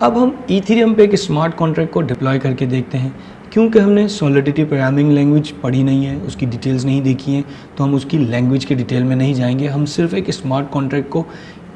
अब हम इथेरियम पे एक स्मार्ट कॉन्ट्रैक्ट को डिप्लॉय करके देखते हैं। क्योंकि हमने सॉलिडिटी प्रोग्रामिंग लैंग्वेज पढ़ी नहीं है, उसकी डिटेल्स नहीं देखी हैं, तो हम उसकी लैंग्वेज के डिटेल में नहीं जाएंगे। हम सिर्फ एक स्मार्ट कॉन्ट्रैक्ट को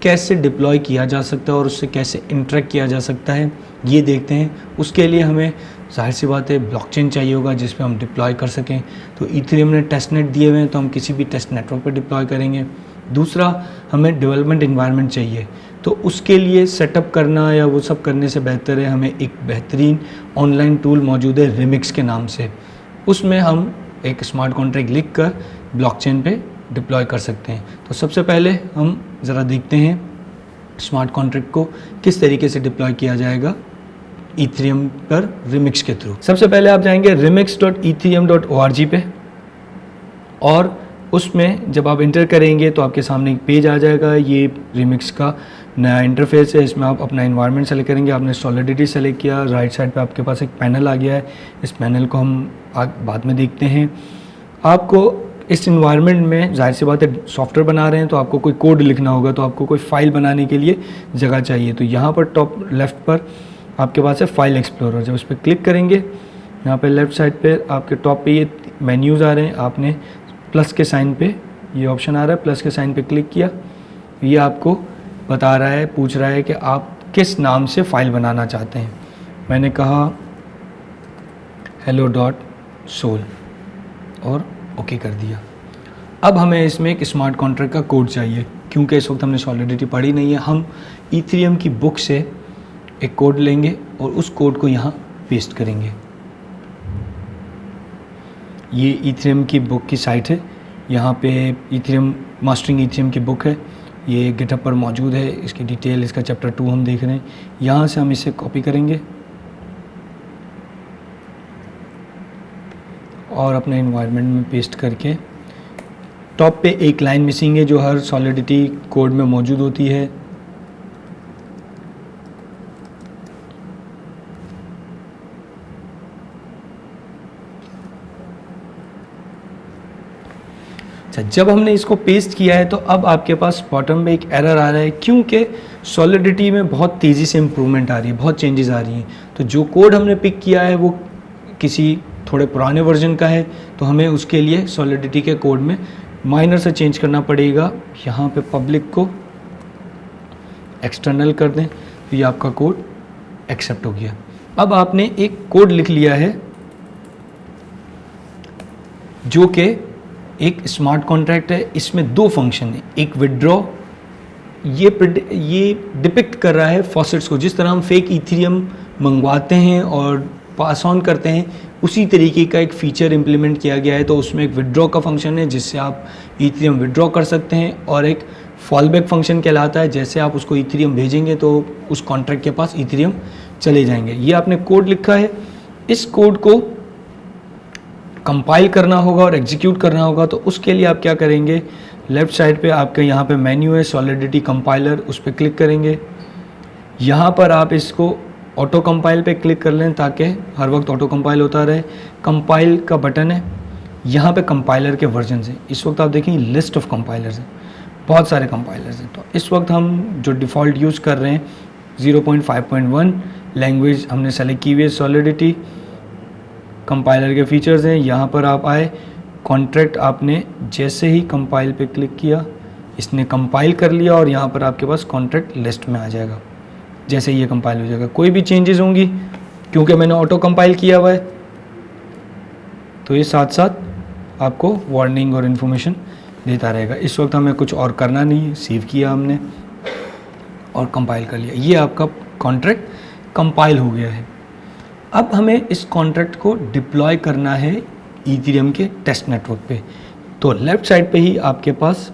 कैसे डिप्लॉय किया जा सकता है और उससे कैसे इंटरेक्ट किया जा सकता है ये देखते हैं। उसके लिए हमें जाहिर सी बात है ब्लॉकचेन चाहिए होगा जिस पे हम डिप्लॉय कर सकें। तो इथेरियम ने टेस्ट नेट दिए हुए हैं, तो हम किसी भी टेस्ट नेटवर्क पर डिप्लॉय करेंगे। दूसरा, हमें डेवलपमेंट इन्वायरमेंट चाहिए, तो उसके लिए सेटअप करना या वो सब करने से बेहतर है हमें एक बेहतरीन ऑनलाइन टूल मौजूद है रिमिक्स के नाम से। उसमें हम एक स्मार्ट कॉन्ट्रैक्ट लिख कर ब्लॉकचेन पे डिप्लॉय कर सकते हैं। तो सबसे पहले हम ज़रा देखते हैं स्मार्ट कॉन्ट्रैक्ट को किस तरीके से डिप्लॉय किया जाएगा इथेरियम पर रिमिक्स के थ्रू। सबसे पहले आप जाएंगे remix.ethereum.org पे, और उसमें जब आप इंटर करेंगे तो आपके सामने एक पेज आ जाएगा। ये रिमिक्स का नया इंटरफेस है। इसमें आप अपना इन्वायरमेंट सेलेक्ट करेंगे। आपने सॉलिडिटी सेलेक्ट किया, राइट साइड पे आपके पास एक पैनल आ गया है। इस पैनल को हम बाद में देखते हैं। आपको इस इन्वायरमेंट में जाहिर सी बात है सॉफ्टवेयर बना रहे हैं तो आपको कोई कोड लिखना होगा, तो आपको कोई फाइल बनाने के लिए जगह चाहिए। तो यहाँ पर टॉप लेफ़्ट पर आपके पास है फाइल एक्सप्लोरर। जब उस पर क्लिक करेंगे, यहाँ पर लेफ़्ट साइड पर आपके टॉप पे ये मेन्यूज़ आ रहे हैं। आपने प्लस के साइन पे ये ऑप्शन आ रहा है, प्लस के साइन पे क्लिक किया, ये आपको बता रहा है, पूछ रहा है कि आप किस नाम से फ़ाइल बनाना चाहते हैं। मैंने कहा hello.sol और ओके कर दिया। अब हमें इसमें एक स्मार्ट कॉन्ट्रैक्ट का कोड चाहिए। क्योंकि इस वक्त हमने सॉलिडिटी पढ़ी नहीं है, हम इथेरियम की बुक से एक कोड लेंगे और उस कोड को यहाँ पेस्ट करेंगे। ये इथेरियम की बुक की साइट है। यहाँ पे इथेरियम मास्टरिंग इथेरियम की बुक है, ये गिटहब पर मौजूद है। इसकी डिटेल, इसका चैप्टर 2 हम देख रहे हैं। यहाँ से हम इसे कॉपी करेंगे और अपने इन्वायरमेंट में पेस्ट करके टॉप पे एक लाइन मिसिंग है जो हर सॉलिडिटी कोड में मौजूद होती है। अच्छा, जब हमने इसको पेस्ट किया है तो अब आपके पास बॉटम में एक एरर आ रहा है, क्योंकि सॉलिडिटी में बहुत तेज़ी से इम्प्रूवमेंट आ रही है, बहुत चेंजेस आ रही हैं। तो जो कोड हमने पिक किया है वो किसी थोड़े पुराने वर्जन का है, तो हमें उसके लिए सॉलिडिटी के कोड में माइनर से चेंज करना पड़ेगा। यहाँ पे पब्लिक को एक्सटर्नल कर दें तो ये आपका कोड एक्सेप्ट हो गया। अब आपने एक कोड लिख लिया है जो कि एक स्मार्ट कॉन्ट्रैक्ट है। इसमें 2 फंक्शन है, एक विड्रॉ, ये डिपिक्ट कर रहा है फॉसेट्स को। जिस तरह हम फेक इथेरियम मंगवाते हैं और पास ऑन करते हैं, उसी तरीके का एक फ़ीचर इम्प्लीमेंट किया गया है। तो उसमें एक विड्रॉ का फंक्शन है जिससे आप इथेरियम विड्रॉ कर सकते हैं, और एक फॉलबैक फंक्शन कहलाता है, जैसे आप उसको इथेरियम भेजेंगे तो उस कॉन्ट्रैक्ट के पास इथेरियम चले जाएंगे। ये आपने कोड लिखा है, इस कोड को कंपाइल करना होगा और एग्जीक्यूट करना होगा। तो उसके लिए आप क्या करेंगे, लेफ़्ट साइड पे आपके यहाँ पे मेन्यू है सॉलिडिटी कंपाइलर, उस पर क्लिक करेंगे। यहाँ पर आप इसको ऑटो कंपाइल पे क्लिक कर लें ताकि हर वक्त ऑटो कंपाइल होता रहे। कंपाइल का बटन है, यहाँ पे कंपाइलर के वर्जन हैं। इस वक्त आप देखें लिस्ट ऑफ कंपाइलर्स हैं, बहुत सारे कंपाइलर्स हैं। तो इस वक्त हम जो डिफ़ॉल्ट यूज़ कर रहे हैं 0.5.1 लैंग्वेज हमने सेलेक्ट की हुई है। सॉलिडिटी कंपाइलर के फीचर्स हैं, यहाँ पर आप आए, कॉन्ट्रैक्ट आपने जैसे ही कंपाइल पे क्लिक किया, इसने कंपाइल कर लिया और यहाँ पर आपके पास कॉन्ट्रैक्ट लिस्ट में आ जाएगा। जैसे ये कंपाइल हो जाएगा, कोई भी चेंजेस होंगी क्योंकि मैंने ऑटो कंपाइल किया हुआ है, तो ये साथ साथ आपको वार्निंग और इन्फॉर्मेशन देता रहेगा। इस वक्त हमें कुछ और करना नहीं है, सेव किया हमने और कंपाइल कर लिया। ये आपका कॉन्ट्रैक्ट कंपाइल हो गया है। अब हमें इस कॉन्ट्रैक्ट को डिप्लॉय करना है इथेरियम के टेस्ट नेटवर्क पे। तो लेफ़्ट साइड पे ही आपके पास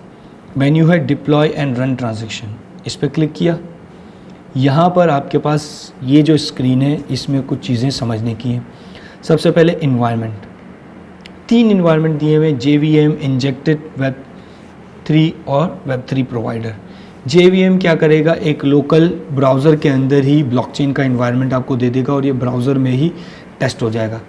मेन्यू है डिप्लॉय एंड रन ट्रांजैक्शन, इस पर क्लिक किया। यहाँ पर आपके पास ये जो स्क्रीन है इसमें कुछ चीज़ें समझने की हैं। सबसे पहले इन्वायरमेंट, 3 इन्वायरमेंट दिए हुए, JVM, इंजेक्टेड, Web3 और Web3 प्रोवाइडर। JVM क्या करेगा, एक लोकल ब्राउज़र के अंदर ही ब्लॉकचेन का इन्वायरमेंट आपको दे देगा और ये ब्राउज़र में ही टेस्ट हो जाएगा।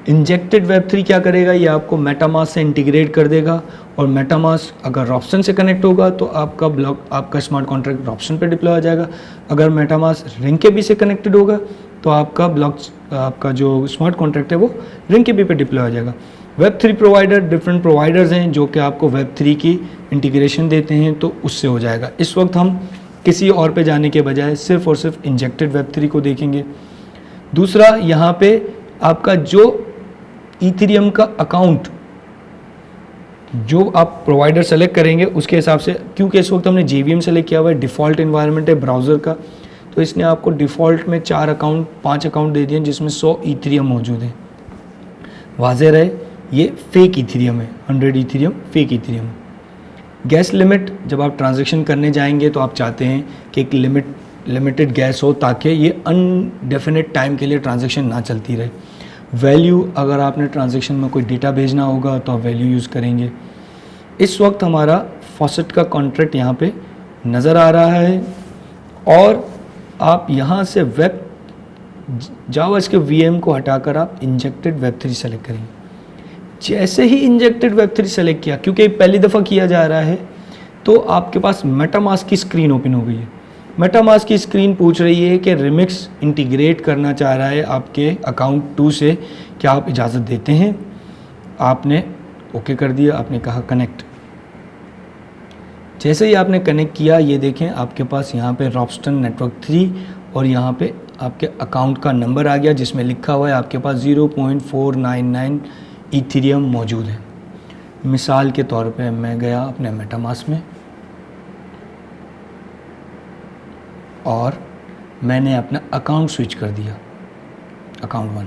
इंजेक्टेड वेब3 क्या करेगा, ये आपको मेटामास्क से इंटीग्रेट कर देगा, और मेटामास्क अगर रॉब्सन से कनेक्ट होगा तो आपका ब्लॉक, आपका स्मार्ट कॉन्ट्रैक्ट रॉब्सन पे डिप्लॉय हो जाएगा। अगर मेटामास्क रिंगकेबी से कनेक्टेड होगा तो आपका ब्लॉक, आपका जो स्मार्ट कॉन्ट्रैक्ट है वो रिंगकेबी पे डिप्लॉय हो जाएगा। वेब3 प्रोवाइडर, डिफरेंट प्रोवाइडर्स हैं जो कि आपको वेब3 की इंटीग्रेशन देते हैं, तो उससे हो जाएगा। इस वक्त हम किसी और पे जाने के बजाय सिर्फ और सिर्फ इंजेक्टेड वेब3 को देखेंगे। दूसरा, यहाँ पे आपका जो इथेरियम का अकाउंट जो आप प्रोवाइडर सेलेक्ट करेंगे उसके हिसाब से, क्योंकि इस वक्त हमने JVM सेलेक्ट किया हुआ है, डिफ़ॉल्ट इन्वायरमेंट है ब्राउज़र का, तो इसने आपको डिफ़ॉल्ट में 5 अकाउंट दे दिए जिसमें 100 इथेरियम मौजूद है। वाज़ेह रहे ये फेक इथेरियम है, 100 Ethereum fake Ethereum. Gas limit, जब आप ट्रांजैक्शन करने जाएंगे तो आप चाहते हैं कि एक लिमिटेड गैस हो ताकि ये अनडेफिनेट टाइम के लिए ट्रांजैक्शन ना चलती रहे। वैल्यू, अगर आपने ट्रांजैक्शन में कोई डेटा भेजना होगा तो आप वैल्यू यूज़ करेंगे। इस वक्त हमारा फॉसेट का कॉन्ट्रैक्ट यहाँ पे नज़र आ रहा है, और आप यहाँ से वेब जावास्क्रिप्ट के VM को हटाकर आप इंजेक्टेड वेब3 सेलेक्ट करेंगे। जैसे ही इंजेक्टेड वेब3 सेलेक्ट किया, क्योंकि पहली दफ़ा किया जा रहा है, तो आपके पास मेटामास्क की स्क्रीन ओपन हो गई है। मेटामास्क की स्क्रीन पूछ रही है कि रिमिक्स इंटीग्रेट करना चाह रहा है आपके अकाउंट 2 से, क्या आप इजाज़त देते हैं? आपने ओके कर दिया, आपने कहा कनेक्ट। जैसे ही आपने कनेक्ट किया, ये देखें आपके पास यहाँ पे रॉब्स्टन नेटवर्क 3 और यहाँ पे आपके अकाउंट का नंबर आ गया जिसमें लिखा हुआ है आपके पास 0.499 इथेरियम मौजूद है। मिसाल के तौर पे मैं गया अपने मेटामास्क में और मैंने अपना अकाउंट स्विच कर दिया, अकाउंट 1।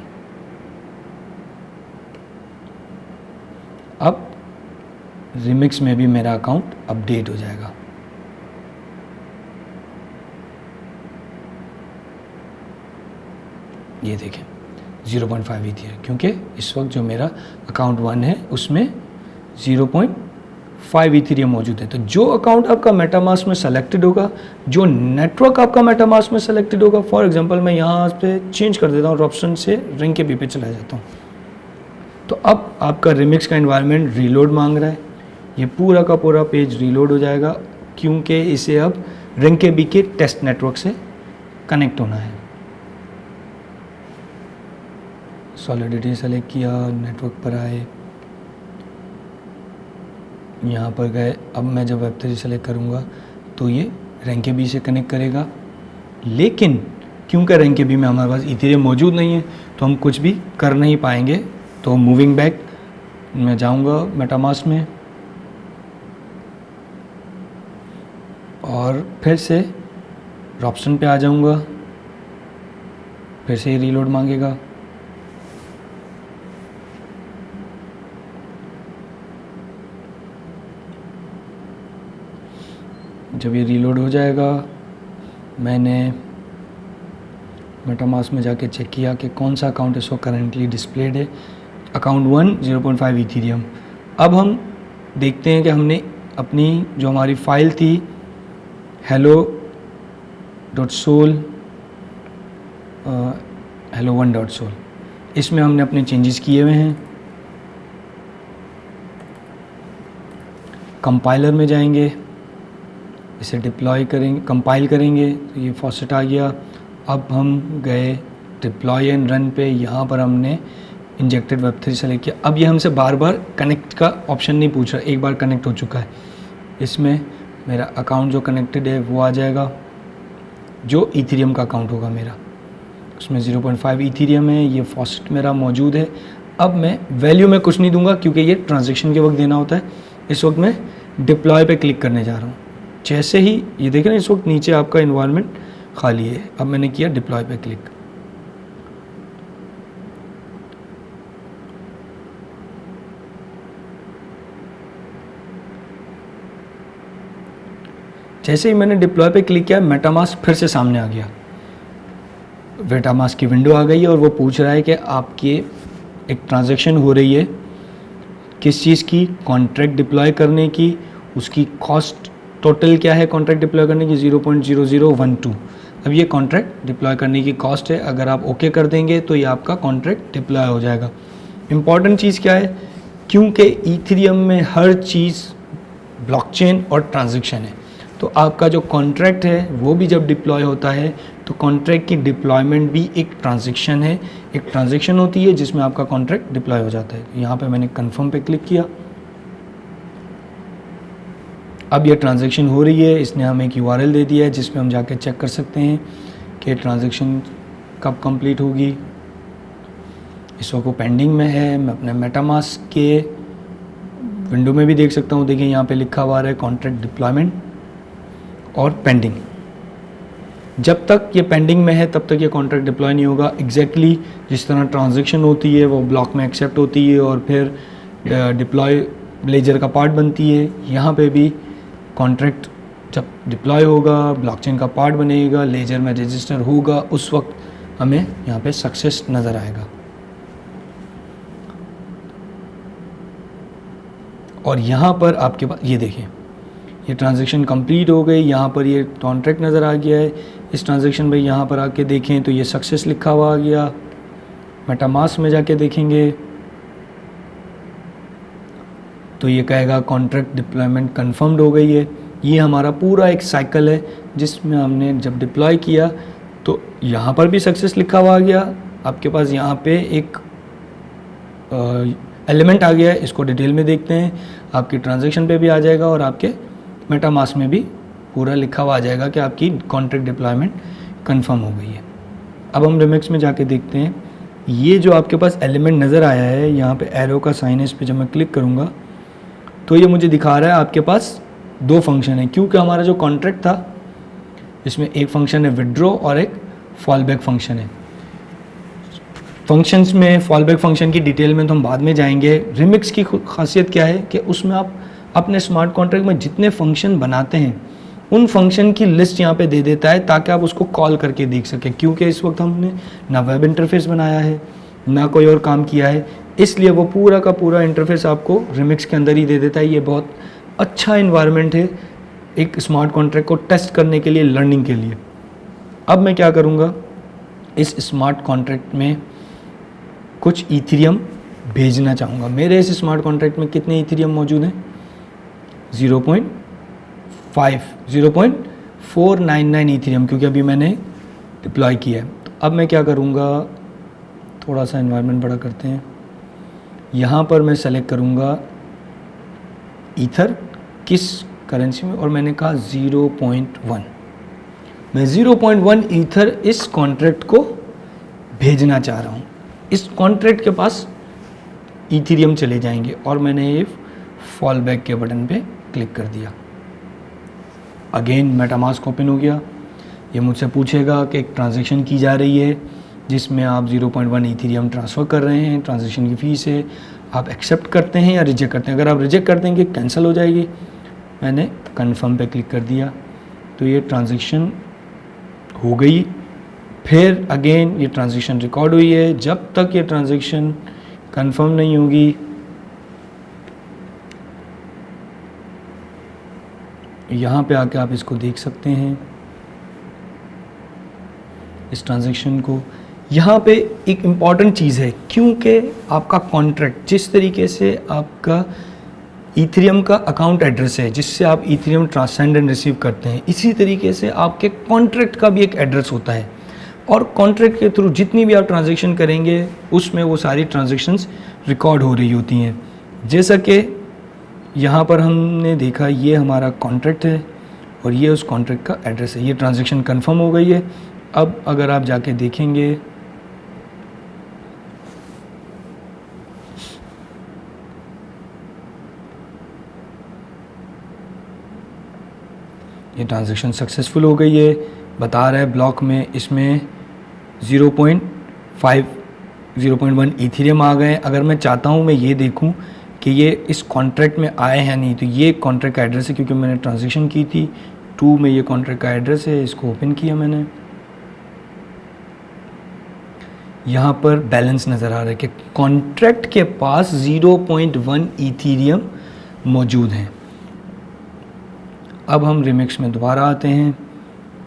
अब रिमिक्स में भी मेरा अकाउंट अपडेट हो जाएगा। ये देखें 0.5 इथेरियम, क्योंकि इस वक्त जो मेरा अकाउंट 1 है उसमें 0.5 इथेरियम मौजूद है। तो जो अकाउंट आपका मेटामास्क में सेलेक्टेड होगा, जो नेटवर्क आपका मेटामास्क में सेलेक्टेड होगा, फॉर एग्जांपल मैं यहाँ पे चेंज कर देता हूँ, रॉब्सन से रिंगकेबी पे चला जाता हूँ, तो अब आपका रिमिक्स का एनवायरनमेंट रीलोड मांग रहा है। ये पूरा का पूरा पेज रीलोड हो जाएगा, क्योंकि इसे अब रिंगकेबी के टेस्ट नेटवर्क से कनेक्ट होना है। सॉलिडिटी सेलेक्ट किया, नेटवर्क पर आए, यहाँ पर गए। अब मैं जब वेब3 सेलेक्ट करूँगा तो ये रिंगकेबी से कनेक्ट करेगा, लेकिन क्योंकि रिंगकेबी में हमारे पास इथेरियम मौजूद नहीं है तो हम कुछ भी कर नहीं पाएंगे। तो मूविंग बैक मैं जाऊँगा मेटामास्क में और फिर से रॉब्सन पे आ जाऊँगा, फिर से ये रीलोड मांगेगा। जब ये रीलोड हो जाएगा, मैंने मेटामास्क में जाके चेक किया कि कौन सा अकाउंट इसको करेंटली डिस्प्लेड है, अकाउंट 1 0.5 इथेरियम। अब हम देखते हैं कि हमने अपनी जो हमारी फ़ाइल थी hello.sol hello1.sol, इसमें हमने अपने चेंजेस किए हुए हैं। कंपाइलर में जाएंगे, इसे डिप्लॉय करेंगे, कंपाइल करेंगे, तो ये फॉसेट आ गया। अब हम गए डिप्लॉय एंड रन पे, यहाँ पर हमने इंजेक्टेड वेब3 सेलेक्ट किया। अब ये हमसे बार बार कनेक्ट का ऑप्शन नहीं पूछ रहा, एक बार कनेक्ट हो चुका है। इसमें मेरा अकाउंट जो कनेक्टेड है वो आ जाएगा, जो इथेरियम का अकाउंट होगा मेरा, उसमें 0.5 इथेरियम है। ये फॉसेट मेरा मौजूद है। अब मैं वैल्यू में कुछ नहीं दूंगा क्योंकि ये ट्रांजैक्शन के वक्त देना होता है। इस वक्त मैं डिप्लॉय पे क्लिक करने जा रहा हूँ। जैसे ही ये देखें ना, इस वक्त नीचे आपका इन्वायरमेंट खाली है। अब मैंने किया डिप्लॉय पे क्लिक, जैसे ही मैंने डिप्लॉय पे क्लिक किया, मेटामास्क फिर से सामने आ गया। मेटामास्क की विंडो आ गई है और वो पूछ रहा है कि आपकी एक ट्रांजैक्शन हो रही है, किस चीज़ की, कॉन्ट्रैक्ट डिप्लॉय करने की। उसकी कॉस्ट टोटल क्या है कॉन्ट्रैक्ट डिप्लॉय करने की, 0.0012। अब ये कॉन्ट्रैक्ट डिप्लॉय करने की कॉस्ट है। अगर आप ओके कर देंगे तो ये आपका कॉन्ट्रैक्ट डिप्लॉय हो जाएगा। इम्पॉर्टेंट चीज़ क्या है, क्योंकि ईथेरियम में हर चीज़ ब्लॉकचेन और ट्रांजैक्शन है, तो आपका जो कॉन्ट्रैक्ट है वो भी जब डिप्लॉय होता है तो कॉन्ट्रैक्ट की डिप्लॉयमेंट भी एक ट्रांजैक्शन है, एक ट्रांजैक्शन होती है जिसमें आपका कॉन्ट्रैक्ट डिप्लॉय हो जाता है। यहाँ पे मैंने कन्फर्म पे क्लिक किया, अब ये ट्रांजैक्शन हो रही है। इसने हमें एक URL दे दिया है जिसमें हम जाके चेक कर सकते हैं कि ट्रांजैक्शन कब कंप्लीट होगी। इस वक्त वो पेंडिंग में है। मैं अपने मेटामास्क के विंडो में भी देख सकता हूँ, देखिए यहाँ पे लिखा हुआ है कॉन्ट्रैक्ट डिप्लॉयमेंट और पेंडिंग। जब तक ये पेंडिंग में है तब तक ये कॉन्ट्रैक्ट डिप्लॉय नहीं होगा। एग्जैक्टली जिस तरह ट्रांजैक्शन होती है वो ब्लॉक में एक्सेप्ट होती है और फिर डिप्लॉय लेजर का पार्ट बनती है, यहाँ पे भी कॉन्ट्रैक्ट जब डिप्लॉय होगा, ब्लॉकचेन का पार्ट बनेगा, लेजर में रजिस्टर होगा, उस वक्त हमें यहाँ पे सक्सेस नज़र आएगा। और यहाँ पर आपके पास ये देखिए, ये ट्रांजैक्शन कंप्लीट हो गई, यहाँ पर ये कॉन्ट्रैक्ट नज़र आ गया है। इस ट्रांजैक्शन में यहाँ पर आके देखें तो ये सक्सेस लिखा हुआ आ गया। मेटामास्क में जाके देखेंगे तो ये कहेगा कॉन्ट्रैक्ट डिप्लॉयमेंट कंफर्म्ड हो गई है। ये हमारा पूरा एक साइकिल है जिसमें हमने जब डिप्लॉय किया तो यहाँ पर भी सक्सेस लिखा हुआ आ गया। आपके पास यहाँ पे एक एलिमेंट आ गया है, इसको डिटेल में देखते हैं। आपकी ट्रांजैक्शन पे भी आ जाएगा और आपके मेटामास्क में भी पूरा लिखा हुआ आ जाएगा कि आपकी कॉन्ट्रैक्ट डिप्लॉयमेंट कंफर्म हो गई है। अब हम रिमिक्स में जाके देखते हैं, ये जो आपके पास एलिमेंट नज़र आया है, यहाँ पे एरो का साइन है, इस पर जब मैं क्लिक करूँगा तो ये मुझे दिखा रहा है आपके पास दो फंक्शन है, क्योंकि हमारा जो कॉन्ट्रैक्ट था इसमें एक फंक्शन है विड्रॉ और एक फॉल बैक फंक्शन है। फंक्शंस में फॉल बैक फंक्शन की डिटेल में तो हम बाद में जाएंगे। रिमिक्स की खासियत क्या है कि उसमें आप अपने स्मार्ट कॉन्ट्रैक्ट में जितने फंक्शन बनाते हैं उन फंक्शन की लिस्ट यहाँ पे दे देता है ताकि आप उसको कॉल करके देख सकें, क्योंकि इस वक्त हमने ना वेब इंटरफेस बनाया है ना कोई और काम किया है, इसलिए वो पूरा का पूरा इंटरफेस आपको रिमिक्स के अंदर ही दे देता है। ये बहुत अच्छा इन्वायरमेंट है एक स्मार्ट कॉन्ट्रैक्ट को टेस्ट करने के लिए, लर्निंग के लिए। अब मैं क्या करूँगा, इस स्मार्ट कॉन्ट्रैक्ट में कुछ ईथेरियम भेजना चाहूँगा। मेरे इस स्मार्ट कॉन्ट्रैक्ट में कितने ईथेरियम मौजूद हैं? 0.499 ईथेरियम, क्योंकि अभी मैंने डिप्लॉय किया है। तो अब मैं क्या करूँगा, थोड़ा सा एनवायरनमेंट बड़ा करते हैं। यहाँ पर मैं सेलेक्ट करूँगा ईथर किस करेंसी में, और मैंने कहा 0.1। मैं 0.1 ईथर इस कॉन्ट्रैक्ट को भेजना चाह रहा हूँ। इस कॉन्ट्रैक्ट के पास ईथेरियम चले जाएंगे और मैंने ये फॉल बैक के बटन पे क्लिक कर दिया। अगेन मेटामास्क ओपन हो गया। ये मुझसे पूछेगा कि एक ट्रांजैक्शन की जा रही है जिसमें आप 0.1 ईथेरियम ट्रांसफ़र कर रहे हैं, ट्रांजैक्शन की फ़ीस है, आप एक्सेप्ट करते हैं या रिजेक्ट करते हैं। अगर आप रिजेक्ट कर देंगे कैंसिल हो जाएगी। मैंने कन्फर्म पे क्लिक कर दिया तो ये ट्रांजैक्शन हो गई। फिर अगेन ये ट्रांजैक्शन रिकॉर्ड हुई है। जब तक ये ट्रांजैक्शन कंफर्म नहीं होगी, यहाँ पे आके आप इसको देख सकते हैं, इस ट्रांजैक्शन को। यहाँ पे एक इम्पॉर्टेंट चीज़ है, क्योंकि आपका कॉन्ट्रैक्ट जिस तरीके से आपका ईथेरियम का अकाउंट एड्रेस है जिससे आप ईथेरियम ट्रांसेंड एंड रिसीव करते हैं, इसी तरीके से आपके कॉन्ट्रैक्ट का भी एक एड्रेस होता है। और कॉन्ट्रैक्ट के थ्रू जितनी भी आप ट्रांजैक्शन करेंगे उसमें वो सारी ट्रांजैक्शंस रिकॉर्ड हो रही होती हैं। जैसा कि यहाँ पर हमने देखा, ये हमारा कॉन्ट्रैक्ट है और ये उस कॉन्ट्रैक्ट का एड्रेस है। ये ट्रांजैक्शन कंफर्म हो गई है। अब अगर आप जाके देखेंगे, ये ट्रांजैक्शन सक्सेसफुल हो गई है, बता रहा है ब्लॉक में इसमें 0.1 ईथेरियम आ गए। अगर मैं चाहता हूँ मैं ये देखूँ कि ये इस कॉन्ट्रैक्ट में आए हैं नहीं, तो ये कॉन्ट्रैक्ट का एड्रेस है, क्योंकि मैंने ट्रांजैक्शन की थी 2 में, ये कॉन्ट्रैक्ट का एड्रेस है। इसको ओपन किया मैंने, यहाँ पर बैलेंस नज़र आ रहा है कि कॉन्ट्रैक्ट के पास 0.1 ईथेरियम मौजूद हैं। अब हम रिमिक्स में दोबारा आते हैं।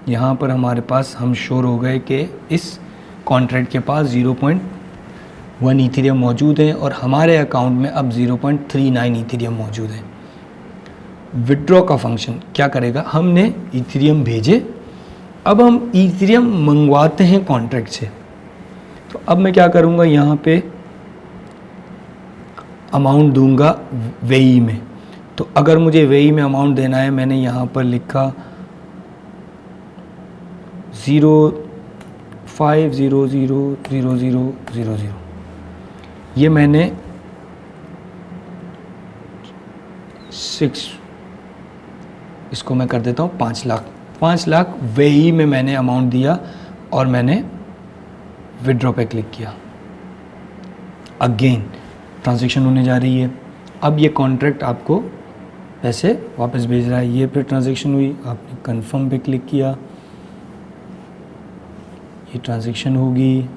यहाँ पर हमारे पास हम श्योर हो गए कि इस कॉन्ट्रैक्ट के पास 1 इथेरियम मौजूद है और हमारे अकाउंट में अब 0.39 इथेरियम मौजूद है। विड्रॉ का फंक्शन क्या करेगा, हमने इथेरियम भेजे, अब हम इथेरियम मंगवाते हैं कॉन्ट्रैक्ट से। तो अब मैं क्या करूँगा, यहाँ पे अमाउंट दूंगा वेई में। तो अगर मुझे वेई में अमाउंट देना है, मैंने यहाँ पर लिखा 05000000, ये मैंने 6, इसको मैं कर देता हूँ 5 लाख। 5 लाख वेई में मैंने अमाउंट दिया और मैंने विड्रॉ पे क्लिक किया। अगेन ट्रांजैक्शन होने जा रही है। अब ये कॉन्ट्रैक्ट आपको पैसे वापस भेज रहा है। ये फिर ट्रांजैक्शन हुई, आपने कंफर्म पे क्लिक किया, ये ट्रांजैक्शन होगी।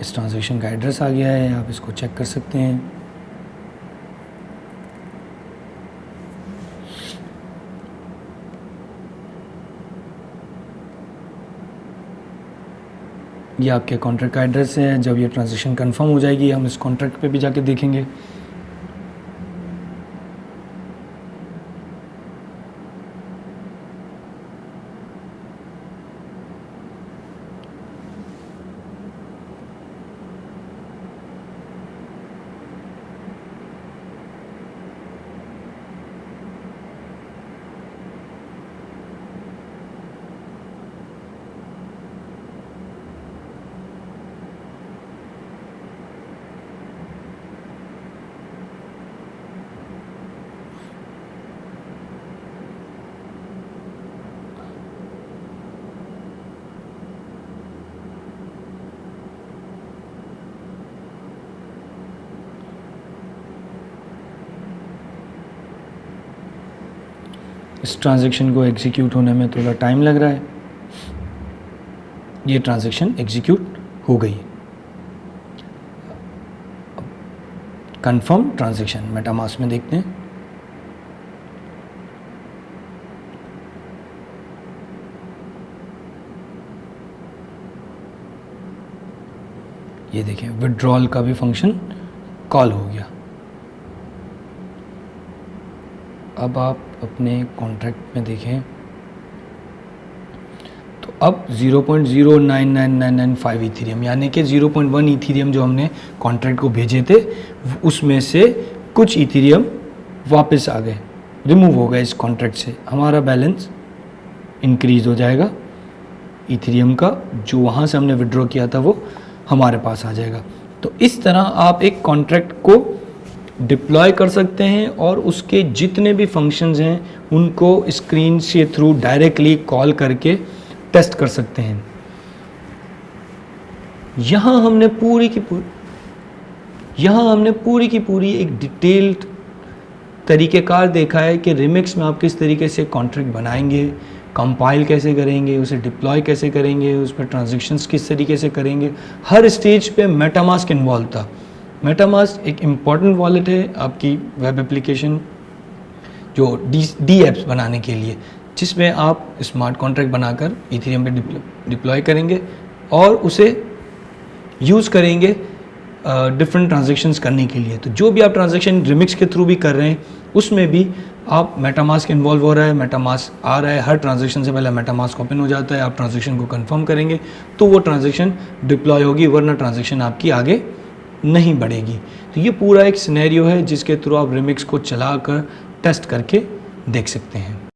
इस ट्रांजैक्शन का एड्रेस आ गया है, आप इसको चेक कर सकते हैं। ये आपके कॉन्ट्रैक्ट का एड्रेस है। जब ये ट्रांजैक्शन कंफर्म हो जाएगी, हम इस कॉन्ट्रैक्ट पे भी जाके देखेंगे। इस ट्रांजैक्शन को एग्जीक्यूट होने में थोड़ा टाइम लग रहा है। ये ट्रांजैक्शन एग्जीक्यूट हो गई। कंफर्म ट्रांजैक्शन मेटामास्क में देखते हैं। ये देखें, विड्रॉल का भी फंक्शन कॉल हो गया। अब आप अपने कॉन्ट्रैक्ट में देखें तो अब 0.099995 इथेरियम, यानी कि 0.1 इथेरियम जो हमने कॉन्ट्रैक्ट को भेजे थे, उसमें से कुछ इथेरियम वापस आ गए, रिमूव हो गए इस कॉन्ट्रैक्ट से। हमारा बैलेंस इंक्रीज हो जाएगा, इथेरियम का जो वहाँ से हमने विड्रॉ किया था वो हमारे पास आ जाएगा। तो इस तरह आप एक कॉन्ट्रैक्ट को डिप्लॉय कर सकते हैं और उसके जितने भी फंक्शंस हैं उनको स्क्रीन से थ्रू डायरेक्टली कॉल करके टेस्ट कर सकते हैं। यहाँ हमने पूरी की पूरी एक डिटेल्ड तरीक़ेकार देखा है कि रिमिक्स में आप किस तरीके से कॉन्ट्रैक्ट बनाएंगे, कंपाइल कैसे करेंगे, उसे डिप्लॉय कैसे करेंगे, उस पर ट्रांजैक्शंस किस तरीके से करेंगे। हर स्टेज पे मेटामास्क इन्वॉल्व था। मेटामास्क एक इम्पॉर्टेंट वॉलेट है आपकी वेब एप्लीकेशन जो डी एप्स बनाने के लिए, जिसमें आप स्मार्ट कॉन्ट्रैक्ट बनाकर इथेरियम पे डिप्लॉय करेंगे और उसे यूज़ करेंगे डिफरेंट ट्रांजैक्शंस करने के लिए। तो जो भी आप ट्रांजैक्शन रिमिक्स के थ्रू भी कर रहे हैं उसमें भी आप मेटामास्क इन्वॉल्व हो रहा है, मेटामास्क आ रहा है। हर ट्रांजैक्शन से पहले मेटामास्क ओपन हो जाता है, आप ट्रांजैक्शन को कंफर्म करेंगे तो वो ट्रांजैक्शन डिप्लॉय होगी, वरना ट्रांजैक्शन आपकी आगे नहीं बढ़ेगी। तो ये पूरा एक सिनेरियो है जिसके थ्रू आप रिमिक्स को चलाकर टेस्ट करके देख सकते हैं।